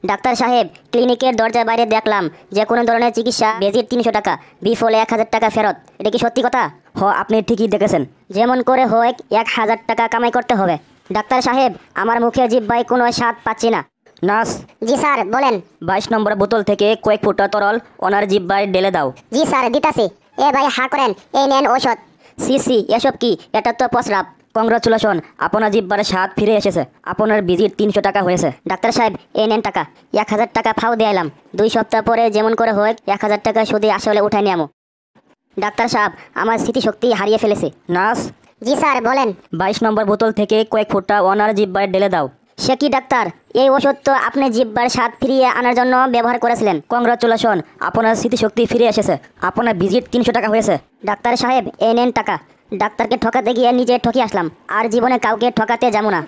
Doctor সাহেব, ক্লিনিকের দরজার বাইরে দেখলাম যে কোনো ধরনের চিকিৎসা বেজির 300 টাকা, বিফলে 1000 টাকা ফেরত। এটা কি সত্যি কথা? আপনি ঠিকই দেখেছেন। যেমন করে হোক 1000 টাকা কামাই করতে হবে। ডাক্তার সাহেব, আমার মুখে জিহ্বায় কোনো স্বাদ পাচ্ছি না। নার্স, জি স্যার, বলেন। 22 নম্বর বোতল থেকে কয়েক ফুটা তরল ওনার জিহ্বায় ঢেলে দাও। জি স্যার, দিতাছি। এ ভাই, হা করেন, এই নেন ঔষধ। সি, এসব কি? এটা তো প্রস্রাব। কংগ্রাচুলেশন, আপনার জিহ্বার স্বাদ ফিরে এসেছে। আপনার ভিজিট 300 টাকা হয়েছে। ডাক্তার সাহেব, এই নেন টাকা। 1000 টাকা ফাও দিয়ে এলাম। 2 সপ্তাহ পরে যেমন করে হোক 1000 টাকা সুদে আসলে উঠাই নিয়ামো। ডাক্তার সাহেব, আমার স্মৃতিশক্তি হারিয়ে ফেলেছে। নার্স, জি স্যার, বলেন। 22 নম্বর বোতল থেকে কয়েক ফুটা ওনার জিহ্বায় ঢেলে দাও। সে কি ডাক্তার? এই ওষুধ তো আপনি জিহ্বার স্বাদ ফিরিয়ে আনার জন্য ব্যবহার করেছিলেন। কংগ্রাচুলেশন, আপনার স্মৃতিশক্তি ফিরে এসেছে। আপনার ভিজিট 300 টাকা হয়েছে। ডাক্তার সাহেব, এই নেন টাকা। ডাক্তারকে ঠকাতে গিয়ে নিজে ঠকে আসলাম, আর জীবনে কাউকে ঠকাতে যাবো না।